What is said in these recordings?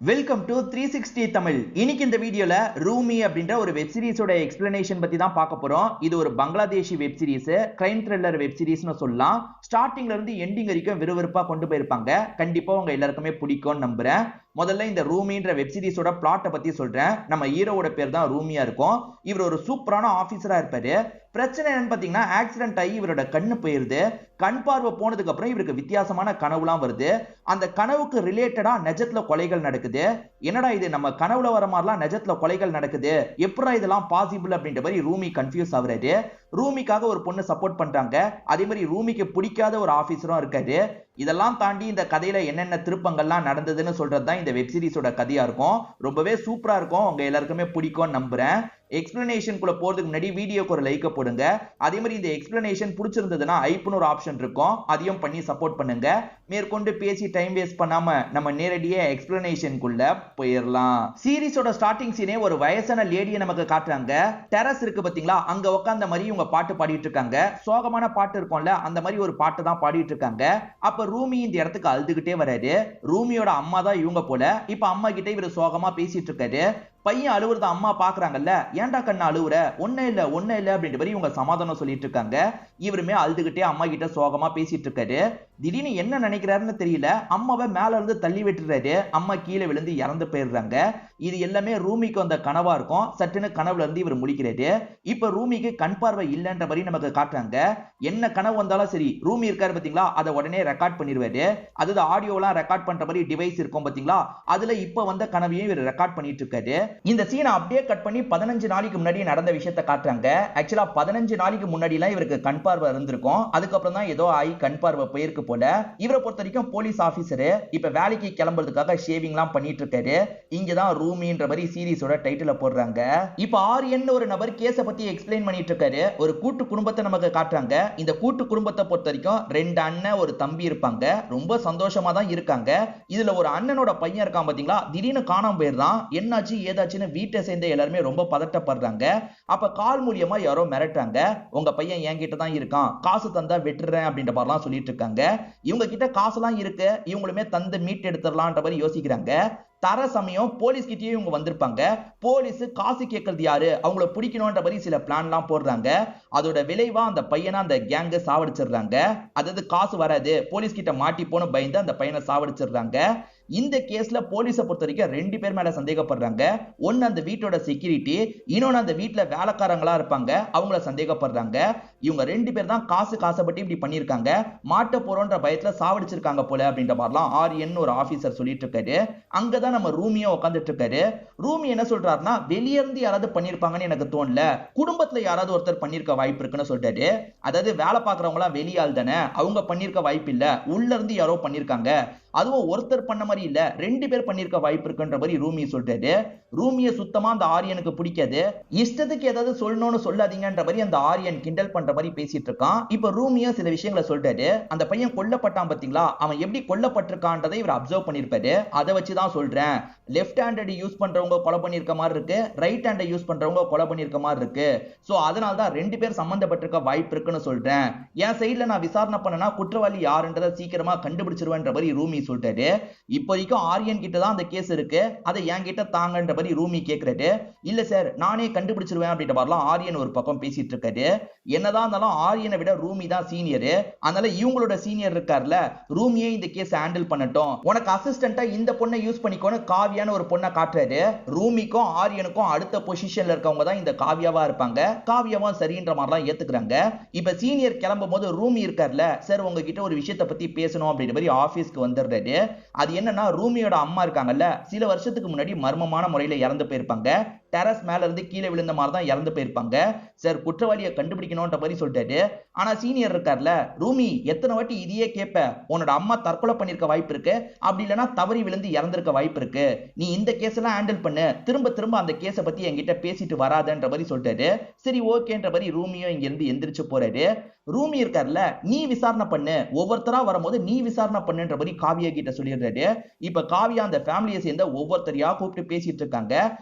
Welcome to 360 Tamil. இன்னைக்கு இந்த வீடியோல ரூமி அப்படின்ற ஒரு வெப் சீரிஸோட எக்ஸ்பிளனேஷன் பத்தி தான் பார்க்க போறோம். இது ஒரு Bangladeshi web series, crime thriller web சீரிஸ்னு சொல்லலாம். ஸ்டார்டிங்ல இருந்து எண்டிங் வரைக்கும் விறுவிறுப்பா கொண்டு போயிருப்பாங்க. கண்டிப்பா உங்க எல்லாருக்குமே பிடிக்கும்னு நம்புறேன். முதல்ல இந்த ரூமின்ற வெப் சீரிஸோட பிளாட்டை பத்தி சொல்றேன். நம்ம ஹீரோவோட பேர் தான் ரூமியா இருக்கும். இவர் ஒரு சூப்பரான ஆபீசரா இருப்பாரு. பிரச்சனை என்னன்னு பாத்தீங்கன்னா, ஆக்சிடென்ட் ஆகி இவரோட கண்ணு போயிருது. கண் பார்வை போனதுக்கு அப்புறம் இவருக்கு வித்தியாசமான கனவுலாம் வருது. அந்த கனவுக்கு ரிலேட்டடா நிஜத்துல கொலைகள் நடக்குது. என்னடா இது, நம்ம கனவுல வர மாதிரிலாம் நிஜத்துல கொலைகள் நடக்குது, எப்படா இதெல்லாம் பாசிபிள் அப்படின்ற மாதிரி ரூமி கன்ஃபியூஸ் ஆகுறாரு. ரூமிக்காக ஒரு பொண்ணு சப்போர்ட் பண்றாங்க. அதே மாதிரி ரூமிக்கு பிடிக்காத ஒரு ஆபீசரும் இருக்காரு. இதெல்லாம் தாண்டி இந்த கதையில என்னென்ன திருப்பங்கள்லாம் நடந்ததுன்னு சொல்றதுதான் இந்த வெப் சீரிஸோட கதையா இருக்கும். ரொம்பவே சூப்பரா இருக்கும். உங்க எல்லாருக்குமே பிடிக்கும்னு நம்புறேன். எக்ஸ்பிளனேஷன் குள்ள போறதுக்கு முன்னாடி வீடியோக்கு ஒரு லைக் போடுங்க. அதே மாதிரி இந்த எக்ஸ்பிளனேஷன் பிடிச்சிருந்ததுன்னா ஐப்னு ஒரு ஆப்ஷன் இருக்கும், அதையும் பண்ணி சப்போர்ட் பண்ணுங்க. மேற்கொண்டு பேசி டைம் வேஸ்ட் பண்ணாம நம்ம நேரடியா எக்ஸ்பிளனேஷன் குள்ள போயிடலாம். சீரிஸோட ஸ்டார்டிங் சீனே ஒரு வயசான லேடியை நமக்கு காட்டுறாங்க. டெரஸ் இருக்கு பாத்தீங்களா, அங்க உட்கார்ந்த மாதிரி இவங்க பாட்டு பாடிட்டு இருக்காங்க. சோகமான பாட்டு இருக்கும்ல, அந்த மாதிரி ஒரு பாட்டு தான் பாடிட்டு இருக்காங்க. அப்ப ரூமி இந்த இடத்துக்கு அழுதுகிட்டே வராரு. ரூமியோட அம்மா தான் இவங்க போல. இப்ப அம்மா கிட்ட இவர் சோகமா பேசிட்டு இருக்காரு. பையன் அழுவுறத அம்மா பாக்குறாங்கல்ல, ஏன்டா கண்ணா அழுவுற, ஒன்னும் இல்ல அப்படின்ற மாதிரி இவங்க சமாதானம் சொல்லிட்டு இருக்காங்க. இவருமே அழுதுகிட்டே அம்மா கிட்ட சோகமா பேசிட்டு இருக்காரு. திடீர்னு என்ன நினைக்கிறாருன்னு தெரியல, அம்மாவை மேல இருந்து தள்ளி விட்டுறாரு. அம்மா கீழே விழுந்து இறந்து போயிடுறாங்க. இது எல்லாமே ரூமிக்கு அந்த கனவா இருக்கும். சட்டுன்னு கனவுல இருந்து இவர் முடிக்கிறாரு. இப்ப ரூமிக்கு கண் பார்வை இல்லைன்ற மாதிரி நமக்கு காட்டுறாங்க. என்ன கனவு வந்தாலும் சரி, ரூமி இருக்காரு பாத்தீங்களா, அதை உடனே ரெக்கார்ட் பண்ணிடுவாரு. அது ஆடியோலாம் ரெக்கார்ட் பண்ற மாதிரி டிவைஸ் இருக்கும் பாத்தீங்களா, அதுல இப்ப வந்த கனவையும் இவர் ரெக்கார்ட் பண்ணிட்டு இருக்காரு. இந்த சீனை அப்படியே கட் பண்ணி 15 நாளைக்கு முன்னாடி நடந்த விஷயத்தை காட்டுறாங்க. ஆக்சுவலா 15 நாளைக்கு முன்னாடி எல்லாம் இவருக்கு கண் பார்வை இருந்திருக்கும். அதுக்கப்புறம் தான் ஏதோ ஆகி கண் பார்வை போயிருக்கு போல. இவரை பொறுத்த வரைக்கும் போலீஸ் ஆபீசர் இப்ப வேலைக்கு கிளம்புறதுக்காக ஷேவிங் எல்லாம் பண்ணிட்டு இருக்காரு. இங்கதான் ரூமின்ற மாதிரி சீரிஸோட டைட்டில போடுறாங்க. இப்ப ஆரியன் ஒரு நபர் கேஸ பத்தி எக்ஸ்பிளைன் பண்ணிட்டு இருக்காரு. ஒரு கூட்டு குடும்பத்தை நமக்கு காட்டுறாங்க. இந்த கூட்டு குடும்பத்தை பொறுத்த வரைக்கும் 2 அண்ணன் ஒரு தம்பி இருப்பாங்க. ரொம்ப சந்தோஷமா தான் இருக்காங்க. இதுல ஒரு அண்ணனோட பையன் இருக்கான் பாத்தீங்களா, திடீர்னு காணாம போயிடுறான். என்னாச்சு ஏதாச்சுன்னு வீட்டை சேர்ந்த எல்லாருமே ரொம்ப பதட்டப்படுறாங்க. அப்ப கால் மூலியமா யாரோ மிரட்டுறாங்க, உங்க பையன் என்கிட்ட தான் இருக்கான், காசு தந்தா வெட்டுறேன் அப்படின்ற மாதிரிலாம் சொல்லிட்டு இருக்காங்க. இவங்க கிட்ட காசுலாம் இருக்கு, இவங்களுமே தந்து மீட் எடுத்துடலான்ற மாதிரி யோசிக்கிறாங்க. தர சமயம் போலீஸ் கிட்டே இவங்க வந்திருப்பாங்க. போலீஸ் காசு கேட்கறது யாரு, அவங்கள பிடிக்கணும்ன்ற மாதிரி சில பிளான்லாம் போடுறாங்க. அதோட விளைவா அந்த பையனை அந்த கேங்க சாவடிச்சிடுறாங்க. அதாவது காசு வராது, போலீஸ் கிட்ட மாட்டி போன பயந்து அந்த பையனை சாவடிச்சிடுறாங்க. இந்த கேஸ்ல போலீஸை பொறுத்த வரைக்கும் 2 பேர் மேல சந்தேகப்படுறாங்க. ஒன்னு அந்த வீட்டோட செக்யூரிட்டி, இன்னொன்னு அந்த வீட்டுல வேலைக்காரங்களா இருப்பாங்க, அவங்கள சந்தேகப்படுறாங்க. இவங்க 2 பேர் தான் காசுபட்டு இப்படி பண்ணிருக்காங்க, மாட்ட போறோன்ற பயத்துல சாவடிச்சிருக்காங்க போல அப்படின்ற மாதிரிலாம் ஆரியன் ஒரு ஆபீசர் சொல்லிட்டு இருக்காரு. அங்கதான் நம்ம ரூமியா உட்காந்துட்டு இருக்காரு. ரூமி என்ன சொல்றாருன்னா, வெளியே இருந்து யாராவது பண்ணிருப்பாங்கன்னு எனக்கு தோணல, குடும்பத்துல யாராவது ஒருத்தர் பண்ணிருக்க வாய்ப்பு இருக்குன்னு சொல்றாரு. அதாவது வேலை பாக்குறவங்க எல்லாம் வெளியாள் தானே, அவங்க பண்ணிருக்க வாய்ப்பு இல்ல, உள்ள இருந்து யாரோ பண்ணிருக்காங்க, அதுவும் ஒருத்தர் பண்ண மாதிரி இல்ல, 2 பேர் பண்ணிருக்க வாய்ப்பு இருக்குன்ற மாதிரி ரூமி சொல்றாரு. ரூமிய சுத்தமா அந்த ஆரியனுக்கு பிடிக்காது. இஷ்டத்துக்கு ஏதாவது சொல்லணும்னு சொல்லாதீங்கன்ற மாதிரி அந்த ஆரியன் கிண்டல் பண்ற மாதிரி பேசிட்டு இருக்கான். இப்ப ரூமியா சில விஷயங்களை சொல்றாரு. அந்த பையன் கொல்லப்பட்டான் பாத்தீங்களா, அவன் எப்படி கொல்லப்பட்டிருக்கான்றதை இவர் அப்சர்வ் பண்ணிருப்பாரு. அதை வச்சுதான் சொல்றேன், லெஃப்ட் ஹேண்டட் யூஸ் பண்றவங்க கொலை பண்ணிருக்க மாதிரி இருக்கு, ரைட் ஹேண்டை யூஸ் பண்றவங்க கொலை பண்ணிருக்க மாதிரி இருக்கு. சோ அதனால தான் 2 பேர் சம்பந்தப்பட்டிருக்க வாய்ப்பு இருக்குன்னு சொல்றேன். என் சைடுல நான் விசாரணை பண்ணனா குற்றவாளி யாருன்றதை சீக்கிரமா கண்டுபிடிச்சிருவேன்ற மாதிரி ரூமி சொல்றாரு. இப்போதைக்கும் ஆரியன் கிட்ட தான் அந்த கேஸ் இருக்கு, அதை என் கிட்ட தாங்கன்ற மாதிரி ரூமி கேக்குறாரு. இல்ல சார், நானே கண்டுபிடிச்சிருவேன் அப்படின்ற மாதிரிலாம் ஆரியன் ஒரு பக்கம் பேசிட்டு இருக்காரு. என்னதான் இருந்தாலும் ஆரியனை விட ரூமி தான் சீனியர். அதனால இவங்களோட சீனியர் இருக்கார்ல, ரூமியே இந்த கேஸ் ஹேண்டில் பண்ணட்டும், உனக்கு அசிஸ்டண்டா இந்த பொண்ணை யூஸ் பண்ணிக்கோன்னு காவியான்னு ஒரு பொண்ணை காட்டுறாரு. ரூமிக்கும் ஆரியனுக்கும் அடுத்த பொசிஷன்ல இருக்கவங்க தான் இந்த காவியாவா இருப்பாங்க. காவியாவா சரின்ற மாதிரிலாம் ஏத்துக்கிறாங்க. இப்ப சீனியர் கிளம்பும் போது ரூமி இருக்கார்ல, சார் உங்ககிட்ட ஒரு விஷயத்தை பத்தி பேசணும் அப்படின்ற மாதிரி ஆபீஸ்க்கு வந்துடுறாரு. அது என்னன்னா, ரூமியோட அம்மா இருக்காங்கல்ல, சில வருஷத்துக்கு முன்னாடி மர்மமான முறையில இறந்து போயிருப்பாங்க. டெரஸ் மேல இருந்து கீழே விழுந்த மாதிரி தான் இறந்து போயிருப்பாங்க. சார் குற்றவாளியை கண்டுபிடிக்கணும்ன்ற மாதிரி சொல்லிட்டாரு. ஆனா சீனியர் இருக்கார்ல, ரூமி எத்தனை வாட்டி இதையே கேட்ப, உன்னோட அம்மா தற்கொலை பண்ணிருக்க வாய்ப்பு இருக்கு, அப்படி இல்லைன்னா தவறி விழுந்து இறந்திருக்க வாய்ப்பு இருக்கு, நீ இந்த கேஸ் எல்லாம் ஹேண்டில் பண்ணு, திரும்ப அந்த கேஸை பத்தி என்கிட்ட பேசிட்டு வராதன்ற மாதிரி சொல்லிட்டாரு. சரி ஓகேன்ற மாதிரி ரூமியோ இங்க இருந்து எந்திரிச்சு போறாரு. ரூமி இருக்கார்ல, நீ விசாரணை பண்ணு, ஒவ்வொருத்தரா வரும்போது நீ விசாரணை பண்ணுன்ற மாதிரி காவியா கிட்ட சொல்லிடுறாரு. இப்ப காவியா அந்த ஃபேமிலியை சேர்ந்த ஒவ்வொருத்தரையா கூப்பிட்டு பேசிட்டு இருக்காங்க.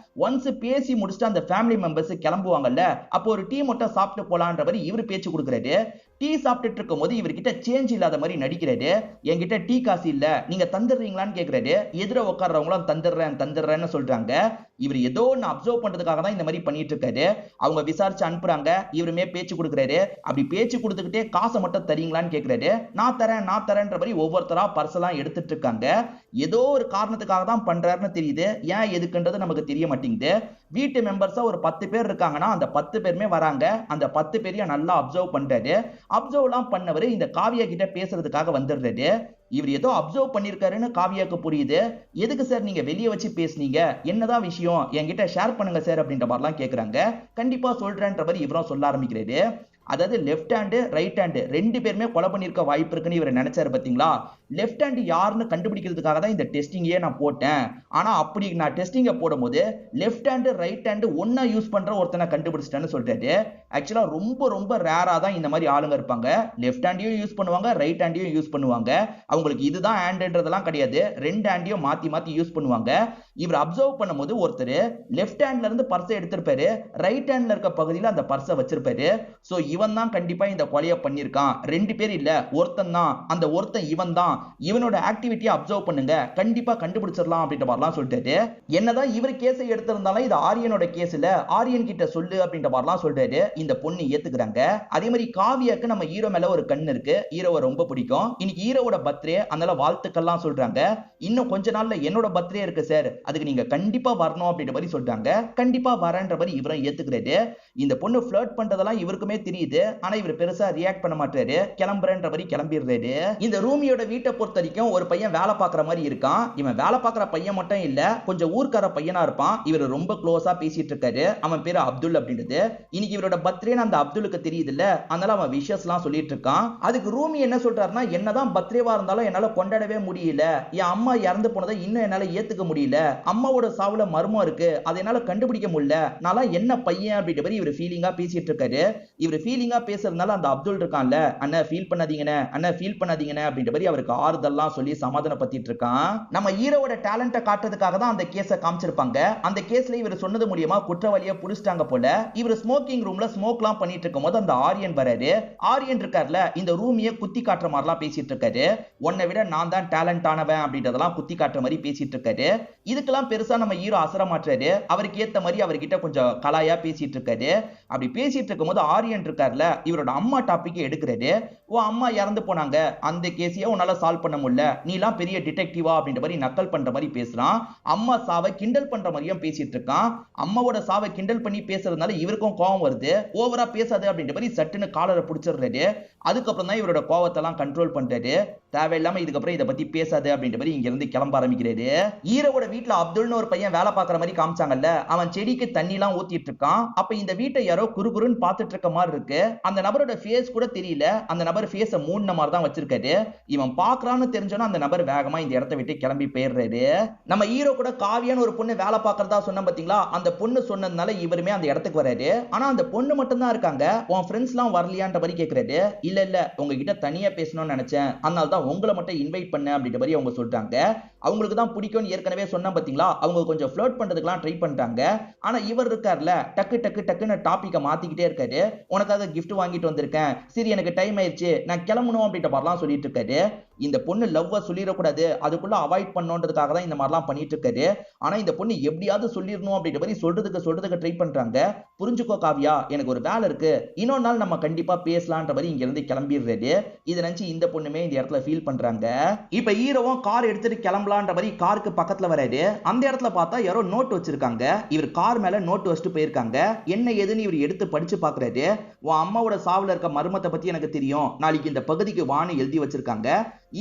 ஒன்ஸ் பேசி முடிச்சுட்டு அந்த ஃபேமிலி மெம்பர்ஸ் கிளம்புவாங்கல்ல, அப்போ ஒரு டீ மட்டும் சாப்பிட்டு போலான்ற மாதிரி இவரு பேச்சு கொடுக்குறாரு. டீ சாப்பிட்டுட்டு இருக்கும் போது இவர்கிட்ட சேஞ்ச் இல்லாத மாதிரி நடிக்கிறாரு. என்கிட்ட டீ காசு இல்ல, நீங்க தந்துடுறீங்களான்னு கேக்குறாரு. எதிர உட்கார்றவங்களும் தந்துடுறேன்னு சொல்றாங்க. இவர் ஏதோ ஒன்னு அப்சர்வ் பண்றதுக்காக தான் இந்த மாதிரி பண்ணிட்டு இருக்காரு. அவங்க விசாரிச்சு அனுப்புறாங்க. இவருமே பேச்சு கொடுக்குறாரு. அப்படி பேச்சு கொடுத்துக்கிட்டே காசை மட்டும் தரீங்களான்னு கேக்குறாரு. நான் தரேன்ற மாதிரி ஒவ்வொருத்தரா பர்சலாம் எடுத்துட்டு இருக்காங்க. ஏதோ ஒரு காரணத்துக்காக தான் பண்றாருன்னு தெரியுது. ஏன் எதுக்குன்றது நமக்கு தெரிய மாட்டேங்குது. வீட்டு மெம்பர்ஸா ஒரு 10 பேர் இருக்காங்கன்னா அந்த 10 பேருமே வராங்க. அந்த 10 பேரையும் நல்லா அப்சர்வ் பண்றாரு. அப்சர்வ்லாம் பண்ணவரு இந்த காவியா கிட்ட பேசுறதுக்காக வந்துடுறாரு. இவர் ஏதோ அப்சர்வ் பண்ணிருக்காருன்னு காவியாக்கு புரியுது. எதுக்கு சார் நீங்க வெளியே வச்சு பேசுனீங்க, என்னதான் விஷயம், என்கிட்ட ஷேர் பண்ணுங்க சார் அப்படின்ற மாதிரிலாம் கேக்குறாங்க. கண்டிப்பா சொல்றேன்ற மாதிரி இவரும் சொல்ல ஆரம்பிக்கிறாரு. அதாவது லெஃப்ட் ஹேண்ட் ரைட் ஹேண்ட் ரெண்டு பேருமே கொலை பண்ணிருக்க வாய்ப்பு இருக்குன்னு இவர் நினைச்சாரு பாத்தீங்களா. லெஃப்ட் ஹேண்ட் யாருன்னு கண்டுபிடிக்கிறதுக்காக தான் இந்த டெஸ்டிங்கே நான் போட்டேன். ஆனா அப்படி நான் டெஸ்டிங்க போடும்போது லெஃப்ட் ஹேண்ட் ரைட் ஹேண்ட் ஒன்னா யூஸ் பண்ற ஒருத்தனை கண்டுபிடிச்சிட்டேன்னு சொல்றாரு. ஆக்சுவலா ரொம்ப ரொம்ப ரேரா தான் இந்த மாதிரி ஆளுங்க இருப்பாங்க. லெஃப்ட் ஹேண்டையும் யூஸ் பண்ணுவாங்க, ரைட் ஹேண்டையும் யூஸ் பண்ணுவாங்க. அவங்களுக்கு இதுதான் ஹேண்ட்ன்றதெல்லாம் கிடையாது. ரெண்டு ஹேண்டையும் மாத்தி மாத்தி யூஸ் பண்ணுவாங்க. இவர் அப்சர்வ் பண்ணும்போது ஒருத்தர் லெஃப்ட் ஹேண்ட்ல இருந்து பர்ஸை எடுத்திருப்பாரு, ரைட் ஹேண்ட்ல இருக்க பகுதியில் அந்த பர்ஸை வச்சிருப்பாரு. சோ இவன் தான் கண்டிப்பா இந்த கொலையை பண்ணிருக்கான். ரெண்டு பேர் இல்ல, ஒருத்தன் தான். அந்த ஒருத்தன் இவன் தான். இவனோட ஆக்டிவிட்டியை அப்சர்வ் பண்ணுங்க, கண்டிப்பா கண்டுபிடிச்சிடலாம் அப்படின்ற மாதிரிலாம் சொல்லிட்டாரு. என்னதான் இவர் கேஸை எடுத்திருந்தாலும் இது ஆரியனோட கேஸ் இல்ல, ஆரியன் கிட்ட சொல்லு அப்படின்ற மாதிரிலாம் சொல்றாரு. இந்த பொண்ணு ஏத்துக்கிறாங்க. அதே மாதிரி காவியாக்கு நம்ம ஹீரோ மேல ஒரு கண் இருக்கு. ஹீரோவை ரொம்ப பிடிக்கும். இன்னைக்கு ஹீரோவோட பர்த்டே, அதனால வாழ்த்துக்கள்லாம் சொல்றாங்க. இன்னும் கொஞ்ச நாள்ல என்னோட பர்த்டே இருக்கு சார், அதுக்கு நீங்க கண்டிப்பா வரணும் அப்படின்ற மாதிரி சொல்றாங்க. கண்டிப்பா வரேன்ற மாதிரி இவரும் ஏத்துக்கிறாரு. இந்த பொண்ணு ஃப்ளர்ட் பண்றதெல்லாம் இவருக்குமே தெரியுது. ஆனா இவர் பெருசா ரியாக்ட் பண்ண மாட்டாரு. கிளம்புறேன்ற மாதிரி கிளம்பிடுறாரு. இந்த ரூமியோட வீட்டை பொறுத்த வரைக்கும் ஒரு பையன் வேலை பார்க்குற மாதிரி இருக்கான். இவன் வேலை பார்க்குற பையன் மட்டும் இல்ல, கொஞ்சம் ஊர்க்கார பையனா இருப்பான். இவர் ரொம்ப க்ளோஸா பேசிட்டு இருக்காரு. அவன் பேரு அப்துல் அப்படின்றது. இன்னைக்கு இவரோட பர்த்டே அந்த அப்துலுக்கு தெரியுது இல்ல, அதனால அவன் விஷஸ் எல்லாம் சொல்லிட்டு இருக்கான். அதுக்கு ரூமி என்ன சொல்றாருன்னா, என்னதான் பர்த்டேவா இருந்தாலும் என்னால கொண்டாடவே முடியல, என் அம்மா இறந்து போனதை இன்னும் என்னால ஏத்துக்க முடியல, அம்மாவோட சாவுல மர்மம் இருக்கு, அதை என்னால கண்டுபிடிக்க முடியல, நான் என்ன பையன் அப்படின்ற மாதிரி இவர் ஃபீலிங்கா பேசிட்டு இருக்காரு. இவர் ஃபீலிங்கா பேசுறதுனால அந்த அப்துல் இருக்கான்ல, அண்ணா ஃபீல் பண்ணாதீங்கண்ணே, அண்ணா ஃபீல் பண்ணாதீங்கண்ணே அப்படின்ற மாதிரி அவருக்கு ஆறுதல்லாம் சொல்லி சமாதானப்படுத்திட்டு இருக்கான். நம்ம ஹீரோவோட டேலண்ட்டை காட்டுறதுக்காக தான் அந்த கேஸை காமிச்சிருப்பாங்க. அந்த கேஸ்ல இவர் சொன்னது மூலியமா குற்றவாளியை புடிச்சிட்டாங்க போல. இவர் ஸ்மோக்கிங் ரூம்ல ஸ்மோக்லாம் பண்ணிட்டு இருக்கும்போது அந்த ஆரியன் வராரு. ஆரியன் இருக்கார்ல, இந்த ரூமியை குத்தி காட்டுற மாதிரிலாம் பேசிட்டு இருக்காரு. உன்னை விட நான் தான் டேலண்ட் ஆனவன் அப்படின்றதெல்லாம் குத்தி காட்டுற மாதிரி பேசிட்டு இருக்காரு. இதுக்கெல்லாம் பெருசா நம்ம ஹீரோ அசர மாட்டாரு. அவருக்கு ஏத்த மாதிரி அவர்கிட்ட கொஞ்சம் கலாயா பேசிட்டு இருக்காரு. அப்படி பேசிட்டு இருக்கும்போது ஆரியன் இருக்கார்ல, இவரோட அம்மா டாபிக் எடுக்கிறாரு. ஓ அம்மா இறந்து போனாங்க, அந்த கேஸையே உன்னால சால்வ் பண்ண முடியல, நீலாம் பெரிய டிடெக்டிவா அப்படின்ற மாதிரி நக்கல் பண்ற மாதிரி பேசுறான். அம்மா சாவை கிண்டல் பண்ற மாதிரியும் பேசிட்டு இருக்கான். அம்மாவோட சாவை கிண்டல் பண்ணி பேசுறதுனால இவருக்கும் கோவம் வருது. ஓவரா பேசாது அப்படின்ற மாதிரி சட்டுன்னு காலரை பிடிச்சிடுறாரு. அதுக்கப்புறம் தான் இவரோட கோவத்தை எல்லாம் கண்ட்ரோல் பண்றாரு. தேவையில்லாம இதுக்கப்புறம் இதை பத்தி பேசாது அப்படின்ற மாதிரி இங்க இருந்து கிளம்ப ஆரம்பிக்கிறாரு. ஹீரோவோட வீட்டுல அப்துல்னு ஒரு பையன் வேலை பார்க்குற மாதிரி காமிச்சாங்கல்ல, அவன் செடிக்கு தண்ணி எல்லாம் ஊத்திட்டு இருக்கான். அப்ப இந்த வீட்டை யாரோ குறுகுறுன்னு பார்த்துட்டு இருக்க மாதிரி இருக்கு. அந்த நபரோட ஃபேஸ் கூட தெரியல, அந்த நபர் ஃபேஸை மூடின மாதிரி தான் வச்சிருக்காரு. இவன் பாக்குறான்னு தெரிஞ்சோன்னா அந்த நபர் வேகமா இந்த இடத்தை விட்டு கிளம்பி போயிடுறாரு. நம்ம ஹீரோ கூட காவியான்னு ஒரு பொண்ணு வேலை பார்க்கறதா சொன்ன பாத்தீங்களா, அந்த பொண்ணு சொன்னதுனால இவருமே அந்த இடத்துக்கு வராரு. ஆனா அந்த பொண்ணு மட்டும் தான் இருக்காங்க. உன் ஃப்ரெண்ட்ஸ் எல்லாம் வரலையான்ற மாதிரி கேக்குறாரு. இல்ல இல்ல, உங்ககிட்ட தனியா பேசணும்னு நினைச்சேன், அதனால தான் உங்களை மட்டும் இன்வைட் பண்ண அப்படின்ற மாதிரி அவங்க சொல்றாங்க. அவங்களுக்கு தான் பிடிக்கும்னு ஏற்கனவே சொன்ன பாத்தீங்களா, அவங்க கொஞ்சம் ஃப்ளர்ட் பண்றதுக்குலாம் ட்ரை பண்றாங்க. ஆனா இவர் இருக்கார்ல, டக்குன்னு டாபிக்கை மாத்திக்கிட்டே இருக்காரு. உனக்காக கிஃப்ட் வாங்கிட்டு வந்திருக்கேன், சரி எனக்கு டைம் ஆயிடுச்சு, நான் கிளம்பணும் அப்படின்ற மாதிரிலாம் சொல்லிட்டு இருக்காரு. இந்த பொண்ணு லவ்வ சொல்லிடக்கூடாது, அதுக்குள்ள அவாய்ட் பண்ணணுன்றதுக்காக தான் இந்த மாதிரிலாம் பண்ணிட்டு இருக்காரு. ஆனா இந்த பொண்ணு எப்படியாவது சொல்லிடணும் அப்படின்ற மாதிரி சொல்றதுக்கு ட்ரை பண்றாங்க. புரிஞ்சுக்கோ காவியா, எனக்கு ஒரு வேலை இருக்கு, இன்னொரு நாள் நம்ம கண்டிப்பா பேசலான்ற மாதிரி இங்க இருந்து கிளம்பிடுறாரு. இதை நினைச்சு இந்த பொண்ணுமே இந்த இடத்துல ஃபீல் பண்றாங்க. இப்ப ஹீரோவும் கார் எடுத்துட்டு கிளம்பலான்ற மாதிரி காருக்கு பக்கத்துல வராரு. அந்த இடத்துல பார்த்தா யாரோ நோட் வச்சிருக்காங்க. இவர் கார் மேல நோட் வச்சுட்டு போயிருக்காங்க. என்ன ஏதுன்னு இவர் எடுத்து படிச்சு பாக்குறாரு. உன் அம்மாவோட சாவுல இருக்க மர்மத்தை பத்தி எனக்கு தெரியும், நாளைக்கு இந்த பகுதிக்கு வான்னு எழுதி வச்சிருக்காங்க.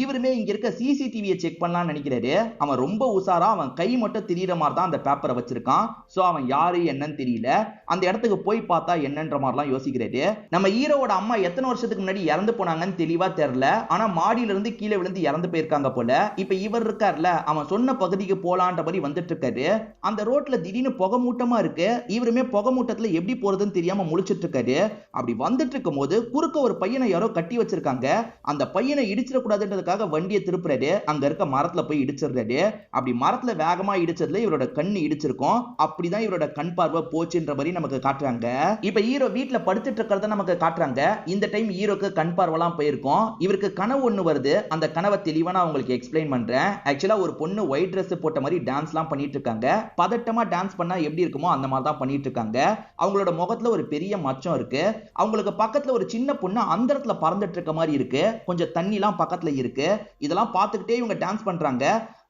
இவருமே இங்க இருக்க சிசிடிவியை செக் பண்ணலாம்னு நினைக்கிறாரு. அவன் ரொம்ப உசாரா அவன் கை மட்டும் தெரியற மாதிரி தான் அந்த பேப்பரை வச்சிருக்கான். சோ அவன் யாரு என்னன்னு தெரியல. அந்த இடத்துக்கு போய் பார்த்தா என்னன்ற மாதிரிலாம் யோசிக்கிறாரு. நம்ம ஹீரோவோட அம்மா எத்தனை வருஷத்துக்கு முன்னாடி இறந்து போனாங்கன்னு தெளிவா தெரியல. ஆனா மாடியில இருந்து கீழே விழுந்து இறந்து போயிருக்காங்க போல. இப்ப இவர் இருக்கார்ல, அவன் சொன்ன பகுதிக்கு போலான்ற மாதிரி வந்துட்டு இருக்காரு. அந்த ரோட்ல திடீர்னு புகை மூட்டமா இருக்கு. இவருமே புகை மூட்டத்துல எப்படி போறதுன்னு தெரியாம முழிச்சிட்டு இருக்காரு. அப்படி வந்துட்டு இருக்கும் போது குறுக்க ஒரு பையனை யாரோ கட்டி வச்சிருக்காங்க. அந்த பையனை இடிச்சிடக்கூடாதுன்றது பண்றதுக்காக வண்டியை திருப்புறாரு, அங்க இருக்க மரத்துல போய் இடிச்சிடுறாரு. அப்படி மரத்துல வேகமா இடிச்சதுல இவரோட கண்ணு இடிச்சிருக்கும். அப்படிதான் இவரோட கண் பார்வை போச்சுன்ற மாதிரி நமக்கு காட்டுறாங்க. இப்ப ஹீரோ வீட்ல படுத்துட்டு இருக்கிறத நமக்கு காட்டுறாங்க. இந்த டைம் ஹீரோக்கு கண் பார்வைலாம் போயிருக்கும். இவருக்கு கனவு ஒண்ணு வருது. அந்த கனவை தெளிவா நான் உங்களுக்கு எக்ஸ்பிளைன் பண்றேன். ஆக்சுவலா ஒரு பொண்ணு ஒயிட் Dress போட்ட மாதிரி டான்ஸ்லாம் பண்ணிட்டு இருக்காங்க. பதட்டமா டான்ஸ் பண்ணா எப்படி இருக்குமோ அந்த மாதிரி தான் பண்ணிட்டு இருக்காங்க. அவங்களோட முகத்துல ஒரு பெரிய மச்சம் இருக்கு. அவங்களுக்கு பக்கத்துல ஒரு சின்ன பொண்ணு அந்த இடத்துல பறந்துட்டு இருக்க மாதிரி இருக்கு. கொஞ்சம் தண்ணிலாம் பக்கத்துல இருக்கு. இதெல்லாம் பார்த்துக்கிட்டே இவங்க டான்ஸ் பண்றாங்க.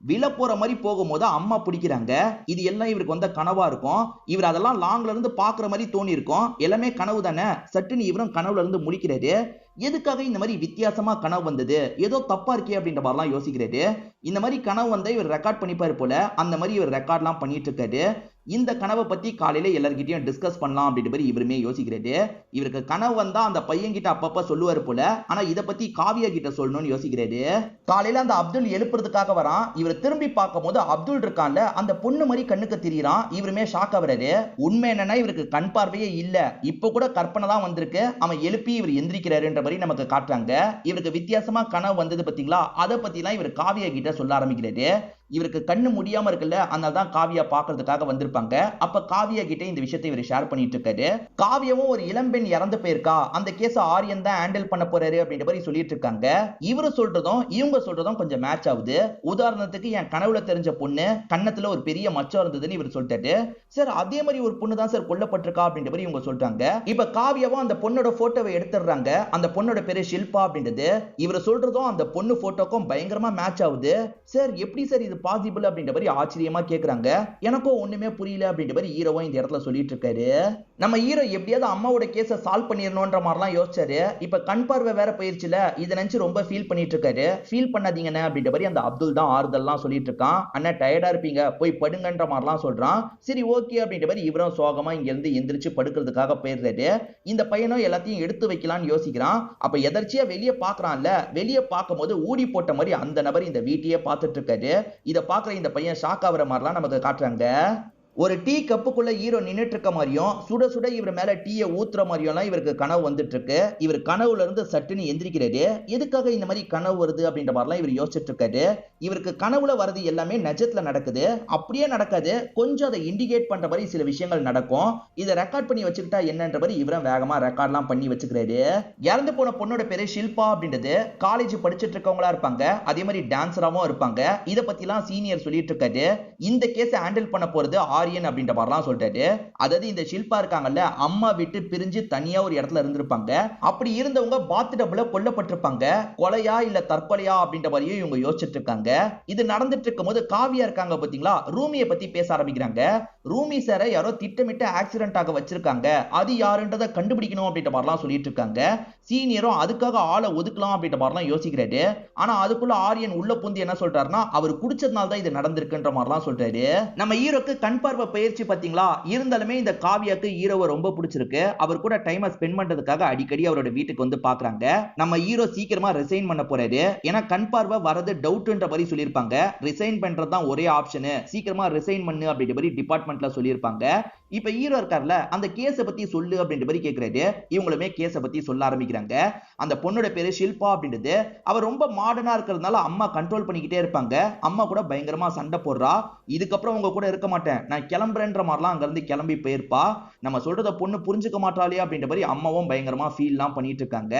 விழ போற மாதிரி போகும்போது அம்மா பிடிக்கிறாங்க. இது எல்லாம் இவருக்கு வந்த கனவா இருக்கும். இவர் அதெல்லாம் லாங்ல இருந்து பாக்குற மாதிரி தோணி இருக்கும். எல்லாமே கனவு தானே. சட்டுன்னு இவரும் கனவுல இருந்து முடிக்கிறாரு. எதுக்காக இந்த மாதிரி வித்தியாசமா கனவு வந்தது, ஏதோ தப்பா இருக்கே அப்படின்ற மாதிரிலாம் யோசிக்கிறாரு. இந்த மாதிரி கனவு வந்தா இவர் ரெக்கார்ட் பண்ணிப்பாரு போல. அந்த மாதிரி இவர் ரெக்கார்ட்லாம் பண்ணிட்டு இருக்காரு. இந்த கனவை பத்தி காலையில எல்லார்கிட்டயும் டிஸ்கஸ் பண்ணலாம் அப்படின்ற மாதிரி இவருமே யோசிக்கிறாரு. இவருக்கு கனவு வந்தா அந்த பையன் கிட்ட அப்பப்ப சொல்லுவாரு போல. ஆனா இத பத்தி காவியா கிட்ட சொல்லணும்னு யோசிக்கிறாரு. காலையில அந்த அப்துல் எழுப்புறதுக்காக வரான். இவர் திரும்பி பார்க்கும்போது அப்துல் இருக்கான்ல, அந்த பொண்ணு மாதிரி கண்ணுக்கு தெரியறான். இவருமே ஷாக் ஆகுறாரு. உண்மை என்னன்னா இவருக்கு கண் பார்வையே இல்ல. இப்ப கூட கற்பனை தான் வந்திருக்கு. அவன் எழுப்பி இவர் எந்திரிக்கிறாருன்ற மாதிரி நமக்கு காட்டுறாங்க. இவருக்கு வித்தியாசமா கனவு வந்தது பாத்தீங்களா, அதை பத்தி எல்லாம் இவர் காவியா கிட்ட சொல்ல ஆரம்பிக்கிறாரு. இவருக்கு கண்ணு முடியாம இருக்குல்ல, அதனால தான் காவியா பாக்குறதுக்காக வந்திருப்பாங்க. அப்ப காவியா கிட்ட இந்த விஷயத்தை இவர் ஷேர் பண்ணிட்டு இருக்காரு. காவியாவும் ஒரு இளம்பெண் இறந்து போயிருக்கா, அந்த கேஸ ஆரியன் தான் ஹேண்டில் பண்ண போறாரு அப்படின்ற மாதிரி சொல்லிட்டு இருக்காங்க. இவரு சொல்றதும் இவங்க சொல்றதும் கொஞ்சம் மேட்ச் ஆகுது. உதாரணத்துக்கு என் கனவுல தெரிஞ்ச பொண்ணு கண்ணத்துல ஒரு பெரிய மச்சம் இருந்ததுன்னு இவர் சொல்லிட்டாரு. சார் அதே மாதிரி ஒரு பொண்ணு தான் சார் கொல்லப்பட்டிருக்கா அப்படின்ற மாதிரி இவங்க சொல்றாங்க. இப்ப காவியாவும் அந்த பொண்ணோட போட்டோவை எடுத்துடுறாங்க. அந்த பொண்ணோட பேரு ஷில்பா அப்படின்றது. இவர் சொல்றதும் அந்த பொண்ணு போட்டோக்கும் பயங்கரமா மேட்ச் ஆகுது. சார் எப்படி சார் இது பாசிபிள் அப்படின்ற மாதிரி ஆச்சரியமா கேக்குறாங்க. எனக்கும் ஒண்ணுமே புரியல அப்படின்ற மாதிரி ஹீரோவும் இந்த இடத்துல சொல்லிட்டு இருக்காரு. நம்ம ஹீரோ எப்படியாவது அம்மாவோட கேஸை சால்வ் பண்ணிடணும்ன்ற மாதிரிலாம் யோசிச்சாரு. இப்ப கண் பார்வை வேற போயிருச்சுல, இதை நினைச்சு ரொம்ப ஃபீல் பண்ணிட்டு இருக்காரு. ஃபீல் பண்ணாதீங்கன்னு அப்படின்ற மாதிரி அந்த அப்துல் தான் ஆறுதல்லாம் சொல்லிட்டு இருக்கான். அண்ணா டயர்டா இருப்பீங்க, போய் படுங்கன்ற மாதிரிலாம் சொல்றான். சரி ஓகே அப்படின்ற மாதிரி இவரும் சோகமா இங்க இருந்து எந்திரிச்சு படுக்கிறதுக்காக போயிடுறாரு. இந்த பையனும் எல்லாத்தையும் எடுத்து வைக்கலாம்னு யோசிக்கிறான். அப்ப எதர்ச்சியா வெளியே பாக்குறான்ல, வெளியே பார்க்கும்போது ஊடி போட்ட மாதிரி அந்த நபர் இந்த வீட்டையே பார்த்துட்டு இருக்காரு. இத பாக்குற இந்த பையன் ஷாக் ஆகுற மாதிரிலாம் நமக்கு காட்டுறாங்க. ஒரு டீ கப்புக்குள்ள ஹீரோ நின்னுட்டு இருக்க மாதிரியும் சுட சுட இவர் மேல டீயை ஊத்துற மாதிரியும் இவருக்கு கனவு வந்துட்டு இருக்கு. இவர் கனவுல இருந்து சட்டுன்னு எந்திரிக்கிறாரு. எதுக்காக இந்த மாதிரி கனவு வருது அப்படின்ற மாதிரிலாம் இவர் யோசிச்சுட்டு இருக்காரு. இவருக்கு கனவுல வரது எல்லாமே நிஜத்துல நடக்குது. அப்படியே நடக்காது, கொஞ்சம் அதை இண்டிகேட் பண்ற மாதிரி சில விஷயங்கள் நடக்கும். இதை ரெக்கார்ட் பண்ணி வச்சுக்கிட்டா என்னன்ற மாதிரி இவரும் வேகமா ரெக்கார்ட்லாம் பண்ணி வச்சுக்கிறாரு. இறந்து போன பொண்ணோட பேரு ஷில்பா அப்படின்றது. காலேஜ் படிச்சுட்டு இருக்கவங்களா இருப்பாங்க, அதே மாதிரி டான்சராவும் இருப்பாங்க. இதை பத்தி எல்லாம் சீனியர் சொல்லிட்டு இருக்காரு. இந்த கேஸை ஹேண்டில் பண்ண போறது ஆரியன் அப்படின்ற மாதிரிலாம் சொல்லிட்டாரு. அதாவது இந்த ஷில்பா இருக்காங்கல்ல, அம்மா விட்டு பிரிஞ்சு தனியா ஒரு இடத்துல இருந்திருப்பாங்க. அப்படி இருந்தவங்க பாத்டப்ல கொல்லப்பட்டிருப்பாங்க. கொலையா இல்ல தற்கொலையா அப்படின்ற மாதிரியும் இவங்க யோசிச்சுட்டு இருக்காங்க. இது நடந்துட்டு இருக்கும்போது காவியா இருக்காங்க பாத்தீங்களா, ரூமியை பத்தி பேச ஆரம்பிக்கிறாங்க. ரூமி சாரை யாரோ திட்டமிட்டு ஆக்சிடென்ட் ஆக வச்சிருக்காங்க, அது யாருன்றதை கண்டுபிடிக்கணும் அப்படின்ற மாதிரிலாம் சொல்லிட்டு இருக்காங்க. சீனியரும் அதுக்காக ஆளை ஒதுக்கலாம் அப்படின்ற மாதிரிலாம் யோசிக்கிறாரு. ஆனா அதுக்குள்ள ஆரியன் உள்ள புந்து என்ன சொல்றாருன்னா, அவர் குடிச்சதுனால தான் இது நடந்திருக்குன்ற மாதிரிலாம் சொல்றாரு. நம்ம ஹீரோக்கு கண் பார்வை பயிற்சி பாத்தீங்களா, இருந்தாலுமே இந்த காவியாக்கு ஹீரோவை ரொம்ப பிடிச்சிருக்கு. அவர் கூட டைமை ஸ்பெண்ட் பண்றதுக்காக அடிக்கடி அவரோட வீட்டுக்கு வந்து பாக்குறாங்க. நம்ம ஹீரோ சீக்கிரமா ரிசைன் பண்ண போறாரு. ஏன்னா கண் பார்வை வரது டவுட்ன்ற மாதிரி சொல்லியிருப்பாங்க. ரிசைன் பண்றதுதான் ஒரே ஆப்ஷன், சீக்கிரமா ரிசைன் பண்ணு அப்படின்ற மாதிரி டிபார்ட்மெண்ட்ல சொல்லியிருப்பாங்க. இப்ப ஹீரோ இருக்கார்ல, அந்த கேஸ பத்தி சொல்லு அப்படின்ற மாதிரி கேக்குறாரு. இவங்களுமே கேஸ பத்தி சொல்ல ஆரம்பிக்கிறாங்க. அந்த பொண்ணோட பேரு ஷில்பா அப்படின்றது. அவர் ரொம்ப மாடர்னா இருக்கிறதுனால அம்மா கண்ட்ரோல் பண்ணிக்கிட்டே இருப்பாங்க. அம்மா கூட பயங்கரமா சண்டை போடுறா. இதுக்கப்புறம் உங்க கூட இருக்க மாட்டேன், நான் கிளம்புறேன்ற மாதிரிலாம் அங்க இருந்து கிளம்பி போயிருப்பா. நம்ம சொல்றத பொண்ணு புரிஞ்சுக்க மாட்டாளே அப்படின்ற மாதிரி அம்மாவும் பயங்கரமா ஃபீல்லாம் பண்ணிட்டு இருக்காங்க.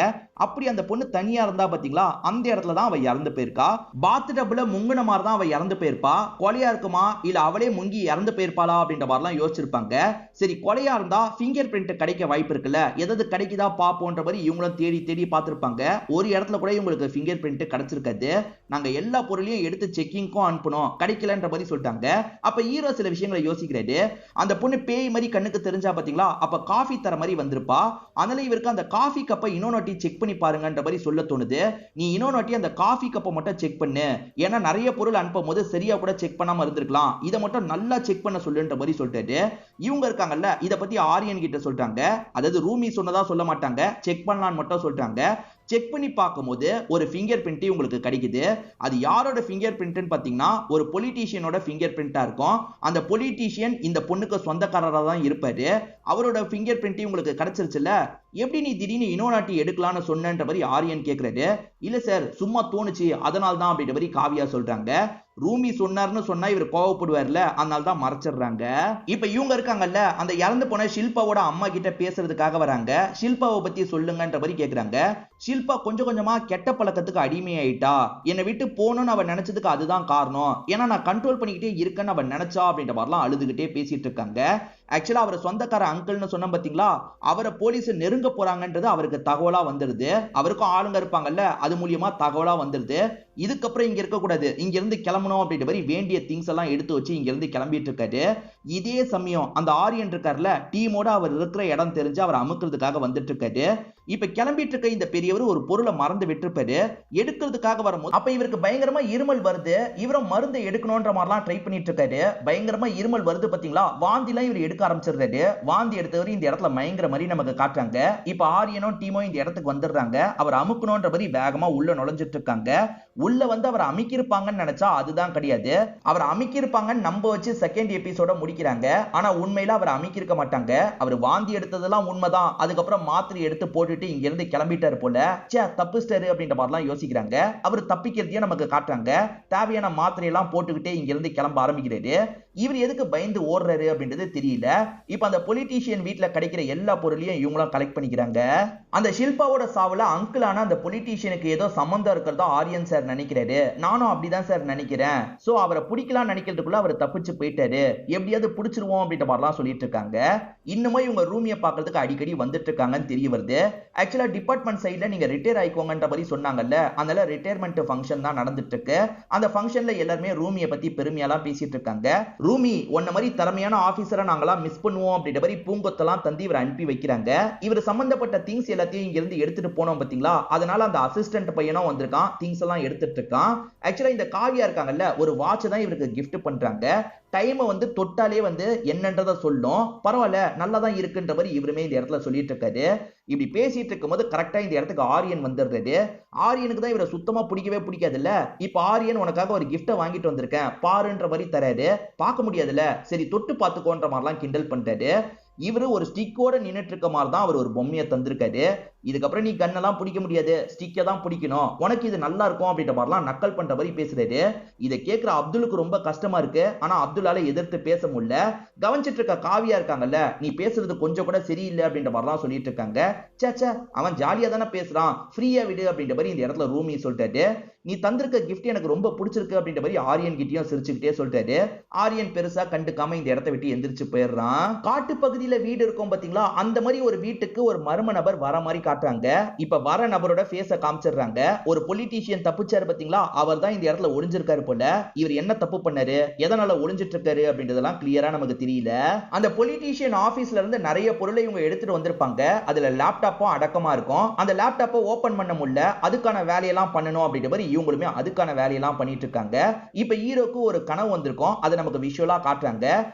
அப்படி அந்த பொண்ணு தனியா இருந்தா பாத்தீங்களா, அந்த இடத்துல தான் அவ இறந்து போயிருக்கா. பாத் டப்ல முங்குன மாதிரி தான் அவ இறந்து போயிருப்பா. கொலையா இருக்குமா இல்ல அவளே முங்கி இறந்து போயிருப்பாளா அப்படின்ற மாதிரிலாம் யோசிச்சிருப்பாங்க. சரி கொலையா இருந்தா ஃபிங்கர் பிரிண்ட் கிடைக்க வாய்ப்பு இருக்குல்ல, எதாவது கிடைக்குதா பாப்போன்ற மாதிரி இவங்களும் தேடி தேடி பார்த்திருப்பாங்க. ஒரு இடத்துல கூட இவங்களுக்கு ஃபிங்கர் பிரிண்ட் கிடைச்சிருக்காது. நாங்க எல்லா பொருளையும் எடுத்து செக்கிங்க்கும் அனுப்பணும், கிடைக்கலன்ற மாதிரி சொல்லிட்டாங்க. அப்ப ஹீரோ சில விஷயங்களை யோசிக்கிறாரு. அந்த பொண்ணு பேய் மாதிரி கண்ணுக்கு தெரிஞ்சா பாத்தீங்களா, அப்ப காஃபி தர மாதிரி வந்திருப்பா. அதனால இவருக்கு அந்த காஃபி கப்பை இன்னொரு செக் பண்ணி பாருங்கன்ற மாதிரி சொல்ல தோணுது. நீ இன்னொரு அந்த காஃபி கப்பை மட்டும் செக் பண்ணு, ஏன்னா நிறைய பொருள் அனுப்பும் போது சரியா கூட செக் பண்ணாம இருந்திருக்கலாம், இதை மட்டும் நல்லா செக் பண்ண சொல்லுன்ற மாதிரி சொல்லிட்டு இவங்க இருக்காங்கல்ல, இத பத்தி ஆரியன் கிட்ட சொல்றாங்க. அதாவது ரூமி சொன்னதா சொல்ல மாட்டாங்க, செக் பண்ணலான்னு மட்டும் சொல்றாங்க. செக் பண்ணி பார்க்கும்போது ஒரு ஃபிங்கர் பிரிண்ட் உங்களுக்கு கிடைக்குது. அது யாரோட ஃபிங்கர் பிரிண்ட்னு பாத்தீங்கன்னா ஒரு பொலிட்டீஷியனோட ஃபிங்கர் பிரிண்டா இருக்கும். அந்த பொலிட்டீஷியன் இந்த பொண்ணுக்கு சொந்தக்காரரா தான் இருப்பாரு. அவரோட ஃபிங்கர் பிரிண்ட் உங்களுக்கு கிடைச்சிருச்சுல, எப்படி நீ திடீர்னு இனோநாட்டி எடுக்கலாம்னு சொன்னன்ற மாதிரி ஆரியன் கேக்குறாரு. இல்ல சார், சும்மா தோணுச்சு, அதனால தான் அப்படின்ற மாதிரி காவியா சொல்றாங்க. ரூமி சொன்னார்னு சொன்னா இவர் கோவப்படுவார்ல, அதனால தான் மறைச்சிடுறாங்க. இப்ப இவங்க இருக்காங்கல்ல, அந்த இறந்து போன ஷில்பாவோட அம்மா கிட்ட பேசுறதுக்காக வராங்க. ஷில்பாவை பத்தி சொல்லுங்கன்ற மாதிரி கேக்குறாங்க. ஷில்பா கொஞ்சம் கொஞ்சமா கெட்ட பழக்கத்துக்கு அடிமையாயிட்டா, என்னை விட்டு போகணும்னு அவன் நினைச்சதுக்கு அதுதான் காரணம், ஏன்னா நான் கண்ட்ரோல் பண்ணிக்கிட்டே இருக்கேன்னு அவன் நினைச்சா அப்படின்ற மாதிரிலாம் அழுதுகிட்டே பேசிட்டு இருக்காங்க. ஆக்சுவலா அவர் சொந்தக்கார அங்கிள்னு சொன்ன பாத்தீங்களா, அவரை போலீஸ் நெருங்க போறாங்கன்றது அவருக்கு தகவலா வந்துருது. அவருக்கும் ஆளுங்க இருப்பாங்கல்ல, அது மூலியமா தகவலா வந்துருது. இதுக்கப்புறம் இங்க இருக்க கூடாது, இங்க இருந்து கிளம்பணும் அப்படின்ற மாதிரி வேண்டிய திங்ஸ் எல்லாம் எடுத்து வச்சு இங்க இருந்து கிளம்பிட்டு இருக்காரு. இதே சமயம் அந்த ஆரியன் இருக்காருல, டீமோட அவர் இருக்கிற இடம் தெரிஞ்சு அவர் அமுக்கிறதுக்காக வந்துட்டு இருக்காரு. இப்ப கிளம்பிட்டு இருக்க இந்த பெரியவர் ஒரு பொருளை மறந்து விட்டுருப்பாரு. எடுக்கிறதுக்காக வரும்போது அப்ப இவருக்கு பயங்கரமா இருமல் வருது. இவரும் மருந்து எடுக்கணும்ன்ற மாதிரிலாம் ட்ரை பண்ணிட்டு இருக்காரு. பயங்கரமா இருமல் வருது பாத்தீங்களா, வாந்திலாம் இவர் எடுக்க ஆரம்பிச்சிடுறாரு. வாந்தி எடுத்தவர் இந்த இடத்துல பயங்கர மாதிரி நமக்கு காட்டுறாங்க. இப்ப ஆரியனும் டீமும் இந்த இடத்துக்கு வந்துடுறாங்க. அவர் அமுக்கணும்ன்ற மாதிரி வேகமா உள்ள நுழைஞ்சிட்டு இருக்காங்க. உள்ள வந்து அவர் அமைக்கிருப்பாங்கன்னு நினைச்சா அதுதான் கிடையாது. அவர் அமைக்கிருப்பாங்கன்னு நம்ப வச்சு செகண்ட் எபிசோட முடிக்கிறாங்க. ஆனா உண்மையில அவர் அமைக்கிருக்க மாட்டாங்க. அவர் வாந்தி எடுத்ததெல்லாம் உண்மைதான். அதுக்கப்புறம் மாத்திரை எடுத்து போட்டுட்டு இங்க இருந்து கிளம்பிட்டாரு போல. தப்பிஸ்டாரு அப்படின்ற மாதிரிலாம் யோசிக்கிறாங்க. அவர் தப்பிக்கிறதையும் நமக்கு காட்டுறாங்க. தேவையான மாத்திரை எல்லாம் போட்டுக்கிட்டே இங்க இருந்து கிளம்ப ஆரம்பிக்கிறாரு. இவர் எதுக்கு பயந்து ஓடுறாரு அப்படின்றது தெரியல. இப்ப அந்த பொலிட்டீஷியன் வீட்டுல கிடைக்கிற எல்லா பொருளையும் இவங்களும் கலெக்ட் பண்ணிக்கிறாங்க. அந்த ஷில்பாவோட சாவுல அங்கிளான அந்த பொலிட்டீஷியனுக்கு ஏதோ சம்பந்தம் இருக்கிறதா ஆரியன் சார் நினைக்கிறாரு. நானும் அப்படிதான் சார் நினைக்கிறேன். சோ அவரை பிடிக்கலாம் நினைக்கிறதுக்குள்ள அவர் தப்பிச்சு போயிட்டாரு, எப்படியாவது பிடிச்சிருவோம் அப்படின்ற மாதிரிலாம் சொல்லிட்டு இருக்காங்க. இன்னுமே இவங்க ரூமியை பாக்குறதுக்கு அடிக்கடி வந்துட்டு இருக்காங்கன்னு தெரிய வருது. ஆக்சுவலா டிபார்ட்மெண்ட் சைட்ல நீங்க ரிட்டையர் ஆயிக்கோங்கன்ற மாதிரி சொன்னாங்கல்ல, அதனால ரிட்டையர்மெண்ட் ஃபங்க்ஷன் தான் நடந்துட்டு இருக்கு. அந்த ஃபங்க்ஷன்ல எல்லாருமே ரூமியை பத்தி பெருமையெல்லாம் பேசிட்டு இருக்காங்க. ரூமி உன்ன மாதிரி திறமையான ஆபீசரை நாங்களாம் மிஸ் பண்ணுவோம் அப்படின்ற மாதிரி பூங்கொத்தெல்லாம் தந்தி இவர் அனுப்பி வைக்கிறாங்க. இவர் சம்பந்தப்பட்ட திங்ஸ் எல்லாத்தையும் இங்க இருந்து எடுத்துட்டு போனோம் பாத்தீங்களா, அதனால அந்த அசிஸ்டன்ட் பையனும் வந்திருக்கான், திங்ஸ் எல்லாம் எடுத்துட்டு இருக்கான். ஆக்சுவலா இந்த காவியா இருக்காங்கல்ல, ஒரு வாட்ச் தான் இவருக்கு கிஃப்ட் பண்றாங்க. டைம் வந்து தொட்டாலே வந்து என்னன்றதை சொல்லும். பரவாயில்ல, நல்லா தான் இருக்குன்ற மாதிரி இவருமே இந்த இடத்துல சொல்லிட்டு இருக்காரு. இப்படி பேசிட்டு இருக்கும்போது கரெக்டா இந்த இடத்துக்கு ஆரியன் வந்துடுறாரு. ஆரியனுக்கு தான் இவரை சுத்தமா பிடிக்கவே பிடிக்காதுல்ல. இப்ப ஆரியன் உனக்காக ஒரு கிஃப்ட வாங்கிட்டு வந்திருக்கேன் பாருன்ற மாதிரி தராரு. பார்க்க முடியாதுல்ல, சரி தொட்டு பார்த்துக்கோன்ற மாதிரிலாம் கிண்டல் பண்றாரு. இவரு ஒரு ஸ்டிக்கோட நின்னுட்டு இருக்க மாதிரி தான் அவர் ஒரு பொம்மையை தந்திருக்காரு. இதுக்கப்புறம் நீ கண்ணெல்லாம் பிடிக்க முடியாது, ஸ்டிக்கை தான் பிடிக்கணும், உனக்கு இது நல்லா இருக்கும் அப்படின்ற மாதிரிலாம் நக்கல் பண்ற மாதிரி பேசுறாரு. இதை கேட்கிற அப்துலுக்கு ரொம்ப கஷ்டமா இருக்கு. ஆனா அப்துல்லால எதிர்த்து பேச முடியல. கவனிச்சிட்டு இருக்க காவியா இருக்காங்கல்ல, நீ பேசுறது கொஞ்சம் கூட சரியில்லை அப்படின்ற மாதிரிலாம் சொல்லிட்டு இருக்காங்க. சேச்சே, அவன் ஜாலியா தானே பேசுறான், ஃப்ரீயா விடு அப்படின்ற மாதிரி இந்த இடத்துல ரூமி சொல்லிட்டாரு. நீ தந்திருக்க கிஃப்ட் எனக்கு ரொம்ப பிடிச்சிருக்கு அப்படின்ற மாதிரி ஆரியன் கிட்டயும் சிரிச்சுக்கிட்டே சொல்லிட்டாரு. ஆரியன் பெருசா கண்டுக்காம இந்த இடத்தை விட்டு எந்திரிச்சு போயிடுறான். காட்டு பகுதியில வீடு இருக்கும் பாத்தீங்களா, அந்த மாதிரி ஒரு வீட்டுக்கு ஒரு மர்ம நபர் வர மாதிரி காட்டுறாங்க. இப்ப வர நபரோட ஃபேஸ காமிச்சிடுறாங்க. ஒரு பொலிட்டீஷியன் தப்பிச்சாரு பாத்தீங்களா, அவர் தான் இந்த இடத்துல ஒளிஞ்சிருக்காரு போல. இவர் என்ன தப்பு பண்ணாரு, எதனால ஒளிஞ்சிட்டு இருக்காரு அப்படின்றதெல்லாம் கிளியரா நமக்கு தெரியல. அந்த பொலிட்டீஷியன் ஆபீஸ்ல இருந்து நிறைய பொருளை இவங்க எடுத்துட்டு வந்திருப்பாங்க. அதுல லேப்டாப்பும் அடக்கமா இருக்கும். அந்த லேப்டாப்பை ஓபன் பண்ண முடியல, அதுக்கான வேலையெல்லாம் பண்ணணும் அப்படின்ற மாதிரி இவங்களுமே அதுக்கான வேலையெல்லாம் பண்ணிட்டு இருக்காங்க. இப்ப ஹீரோக்கு ஒரு கனவு வந்திருக்கும், அதை நமக்கு விஷுவலா காட்டுறாங்க.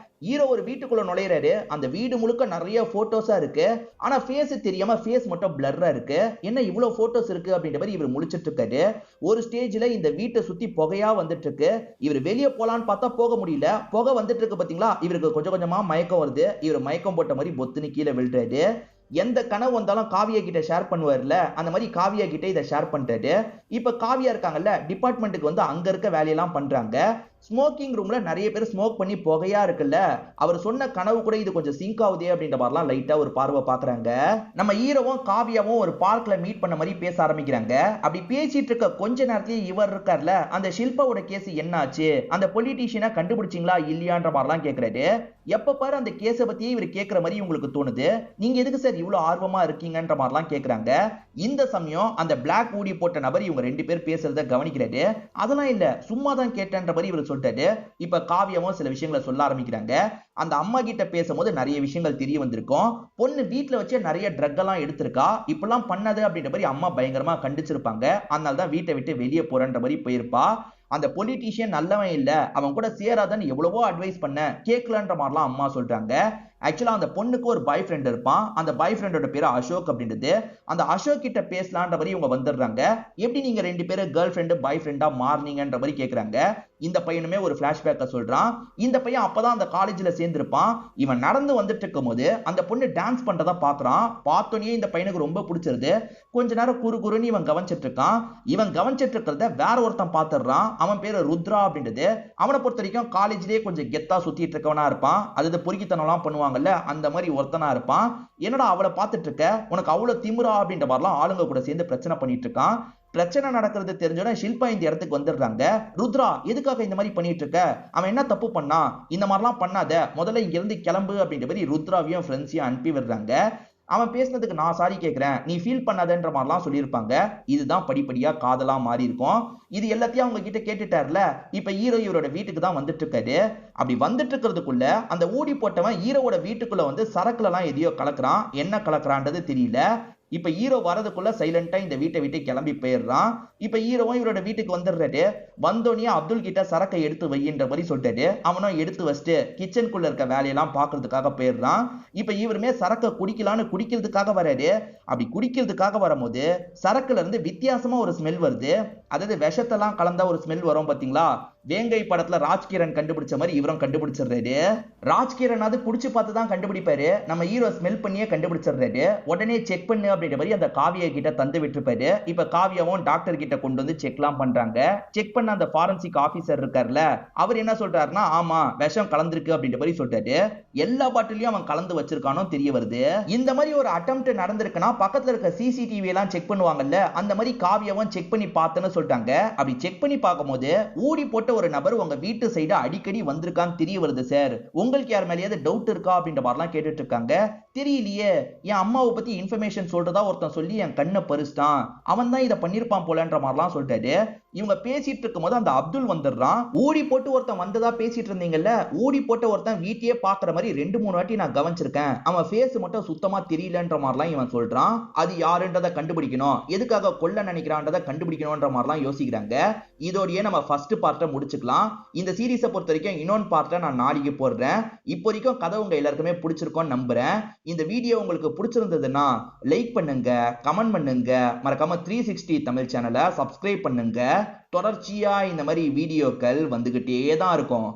ஹீரோ ஒரு வீட்டுக்குள்ள நுழையிறாரு. அந்த வீடு முழுக்க நிறைய போட்டோஸா இருக்கு. ஆனா ஃபேஸ் தெரியாம ஃபேஸ் மட்டும் பிளர்ரா இருக்கு. என்ன இவ்வளவு போட்டோஸ் இருக்கு அப்படின்ற மாதிரி இவர் முழிச்சிட்டு இருக்காரு. ஒரு ஸ்டேஜ்ல இந்த வீட்டை சுத்தி புகையா வந்துட்டு இருக்கு. இவர் வெளியே போலான்னு பார்த்தா போக முடியல. புகை வந்துட்டு இருக்கு பாத்தீங்களா, இவருக்கு கொஞ்சம் கொஞ்சமா மயக்கம் வருது. இவர் மயக்கம் போட்ட மாதிரி பொத்துன்னு கீழே விழுறாரு. எந்த கனவு வந்தாலும் காவியா கிட்ட ஷேர் பண்ணுவார்ல, அந்த மாதிரி காவியா கிட்ட இதை ஷேர் பண்றாரு. இப்ப காவியா இருக்காங்கல்ல, டிபார்ட்மெண்ட்டுக்கு வந்து அங்க இருக்க வேலையெல்லாம் பண்றாங்க. ஸ்மோக்கிங் ரூம்ல நிறைய பேர் ஸ்மோக் பண்ணி புகையா இருக்குல்ல, அவர் சொன்ன கனவு கூட இது கொஞ்சம் சிங்க் ஆகுதே அப்படின்ற மாதிரிலாம் லைட்டா ஒரு பார்வை பாக்குறாங்க. நம்ம ஹீரோவும் காவியாவும் ஒரு பார்க்ல மீட் பண்ண மாதிரி பேச ஆரம்பிக்கிறாங்க. அப்படி பேசிட்டு இருக்க கொஞ்ச நேரத்திலேயே இவர் இருக்கார்ல, அந்த ஷில்பாவோட கேஸ் என்ன ஆச்சு, அந்த பொலிட்டீஷியனை கண்டுபிடிச்சிங்களா இல்லையான்ற மாதிரிலாம் கேட்கிறாரு. எப்ப பாரு அந்த கேஸை பத்தியே இவர் கேட்கிற மாதிரி உங்களுக்கு தோணுது. நீங்க எதுக்கு சார் இவ்வளவு ஆர்வமா இருக்கீங்கன்ற மாதிரிலாம் கேட்கிறாங்க. இந்த சமயம் அந்த பிளாக் ஊடி போட்ட நபர் இவங்க ரெண்டு பேர் பேசுறத கவனிக்கிறாரு. அதெல்லாம் இல்ல, சும்மா தான் கேட்டேன்ற மாதிரி இவர் சொல்லிட்டாரு. இப்ப காவியமும் சில விஷயங்களை சொல்ல ஆரம்பிக்கிறாங்க. அந்த அம்மா கிட்ட பேசும்போது நிறைய விஷயங்கள் தெரிய வந்திருக்கும். பொண்ணு வீட்டுல வச்சு நிறைய ட்ரக் எல்லாம் எடுத்திருக்கா, இப்பெல்லாம் பண்ணாது அப்படின்ற மாதிரி அம்மா பயங்கரமா கண்டிச்சிருப்பாங்க. அதனால தான் வீட்டை விட்டு வெளியே போறன்ற மாதிரி போயிருப்பா. அந்த பொலிட்டீஷியன் நல்லவன் இல்ல, அவன் கூட சேராதன்னு எவ்வளவோ அட்வைஸ் பண்ண, கேட்கலன்ற மாதிரிலாம் அம்மா சொல்றாங்க. ஆக்சுவலா அந்த பொண்ணுக்கு ஒரு பாய் ஃப்ரெண்ட் இருப்பான். அந்த பாய் ஃப்ரெண்டோட பேரு அசோக் அப்படின்றது. அந்த அசோக் கிட்ட பேசலான்ற மாதிரி இவங்க வந்துடுறாங்க. எப்படி நீங்க ரெண்டு பேரும் கேர்ள் ஃப்ரெண்டு பாய் ஃப்ரெண்டா மாறினீங்கன்ற மாதிரி கேக்குறாங்க. இந்த பையனுமே ஒரு பிளாஷ்பேக்க சொல்றான். இந்த பையன் அப்பதான் அந்த காலேஜ்ல சேர்ந்திருப்பான். இவன் நடந்து வந்துட்டு இருக்கும்போது அந்த பொண்ணு டான்ஸ் பண்றத பாக்குறான். பார்த்தோன்னே இந்த பையனுக்கு ரொம்ப பிடிச்சிருது. கொஞ்ச நேரம் குறுகுறுன்னு இவன் கவனிச்சிட்டு இருக்கான். இவன் கவனிச்சிட்டு இருக்கிறத வேற ஒருத்தன் பாத்துறான். அவன் பேரு ருத்ரா அப்படின்றது. அவனை பொறுத்த வரைக்கும் காலேஜ்லயே கொஞ்சம் கெத்தா சுத்திட்டு இருக்கவனா இருப்பான். அது பொறுக்கித்தனம் எல்லாம் பண்ணுவாங்கல்ல, அந்த மாதிரி ஒருத்தனா இருப்பான். என்னடா அவளை பார்த்துட்டு இருக்க, உனக்கு அவ்வளவு திமிரா அப்படின்ற மாதிரிலாம் ஆளுங்க கூட சேர்ந்து பிரச்சனை பண்ணிட்டு இருக்கான். பிரச்சனை நடக்கிறது தெரிஞ்சோட ஷில்பா இந்த இடத்துக்கு வந்துடுறாங்க. ருத்ரா எதுக்காக இந்த மாதிரி பண்ணிட்டு இருக்க, அவன் என்ன தப்பு பண்ணா, இந்த மாதிரிலாம் பண்ணாத, முதல்ல இங்க இருந்து கிளம்பு அப்படின்ற மாதிரி ருத்ராவையும் ஃப்ரெண்ட்ஸையும் அனுப்பி விடுறாங்க. அவன் பேசினதுக்கு நான் சாரி கேட்கிறேன், நீ ஃபீல் பண்ணாதன்ற மாதிரிலாம் சொல்லியிருப்பாங்க. இதுதான் படிப்படியா காதலா மாறி இருக்கும். இது எல்லாத்தையும் அவங்க கிட்ட கேட்டுட்டார்ல. இப்ப ஹீரோ இவரோட வீட்டுக்கு தான் வந்துட்டு இருக்காரு. அப்படி வந்துட்டு இருக்கிறதுக்குள்ள அந்த ஊடி போட்டவன் ஹீரோவோட வீட்டுக்குள்ள வந்து சரக்குல எல்லாம் எதையோ கலக்குறான். என்ன கலக்குறான்றது தெரியல. இப்ப ஹீரோ வரதுக்குள்ள சைலண்டா இந்த வீட்டை விட்டு கிளம்பி போயிடுறான். இப்ப ஹீரோவும் இவரோட வீட்டுக்கு வந்துடுறாரு. வந்தோடனே அப்துல் கிட்ட சரக்கை எடுத்து வைன்ற மாதிரி சொல்லிட்டாரு. அவனும் எடுத்து வச்சுட்டு கிச்சனுக்குள்ள இருக்க வேலையெல்லாம் பாக்குறதுக்காக போயிடுறான். இப்ப இவருமே சரக்கை குடிக்கலான்னு குடிக்கிறதுக்காக வராரு. அப்படி குடிக்கிறதுக்காக வரும்போது சரக்குல இருந்து வித்தியாசமா ஒரு ஸ்மெல் வருது. அதாவது விஷத்தெல்லாம் கலந்தா ஒரு ஸ்மெல் வரும் பாத்தீங்களா, வேங்கை படத்துல ராஜ்கிரண் கண்டுபிடிச்ச மாதிரி இவரும் கண்டுபிடிச்சிடுறாரு. ராஜ்கிரண் அது குடிச்சு பார்த்து தான் கண்டுபிடிப்பாரு. நம்ம ஹீரோ ஸ்மெல் பண்ணியே கண்டுபிடிச்சிடுறாரு. உடனே செக் பண்ணு அப்படின்ற மாதிரி அந்த காவியா கிட்ட தந்து விட்டுருப்பாரு. இப்ப காவியாவும் டாக்டர் கிட்ட கொண்டு வந்து செக்லாம் பண்றாங்க. செக் பண்ண அந்த ஃபாரன்சிக் ஆபீசர் இருக்கார்ல, அவர் என்ன சொல்றாருன்னா, ஆமா விஷம் கலந்திருக்கு அப்படின்ற மாதிரி சொல்றாரு. எல்லா பாட்டிலையும் அவன் கலந்து வச்சிருக்கானோ தெரிய வருது. இந்த மாதிரி ஒரு அட்டெம்ப்ட் நடந்திருக்குன்னா பக்கத்துல இருக்க சிசிடிவி எல்லாம் செக் பண்ணுவாங்கல்ல, அந்த மாதிரி காவியாவும் செக் பண்ணி பார்த்தேன்னு சொல்லிட்டாங்க. அப்படி செக் பண்ணி பார்க்கும்போது ஊடி போட்டு ஒரு நபர் உங்க வீட்டு சைடு அடிக்கடி வந்திருக்கான்னு தெரிய வருது சார். உங்களுக்கு யார் மேலேயாவது டவுட் இருக்கா அப்படின்ற மாதிரிலாம் கேட்டுட்டு இருக்காங்க. தெரியலையே, என் அம்மாவை பத்தி இன்ஃபர்மேஷன் சொல்றதா ஒருத்தன் சொல்லி என் கண்ணை பறிச்சிட்டான், அவன் தான் இதை பண்ணிருப்பான் போலன்ற மாதிரிலாம் சொல்லிட்டாரு. இவங்க பேசிட்டு இருக்கும் போது அந்த அப்துல் வந்துடுறான். ஊடி போட்டு ஒருத்தன் வந்ததா பேசிட்டு இருந்தீங்கல்ல, ஊடி போட்ட ஒருத்தன் வீட்டையே பாக்குற மாதிரி 2-3 வாட்டி நான் கவனிச்சிருக்கேன், அவன் ஃபேஸ் மட்டும் சுத்தமா தெரியலன்ற மாதிரிலாம் இவன் சொல்றான். அது யாருன்றதை கண்டுபிடிக்கணும், எதுக்காக கொல்ல நினைக்கிறான்றதை கண்டுபிடிக்கணும்ன்ற மாதிரிலாம் யோசிக்கிறாங்க. இதோடயே நம்ம ஃபர்ஸ்ட் பார்ட்டை முடிச்சுக்கலாம். இந்த சீரீஸை பொறுத்த வரைக்கும் இன்னொன்று பார்ட்டை நான் நாளைக்கு போடுறேன். இப்போ வரைக்கும் கதை உங்க எல்லாருக்குமே பிடிச்சிருக்கோன்னு நம்புறேன். இந்த வீடியோ உங்களுக்கு பிடிச்சிருந்ததுன்னா லைக் பண்ணுங்க, கமெண்ட் பண்ணுங்க, மறக்காம 360 தமிழ் சேனலை சப்ஸ்கிரைப் பண்ணுங்க. தொடர்ச்சியா இந்த மாதிரி வீடியோக்கள் வந்துகிட்டே தான் இருக்கும்.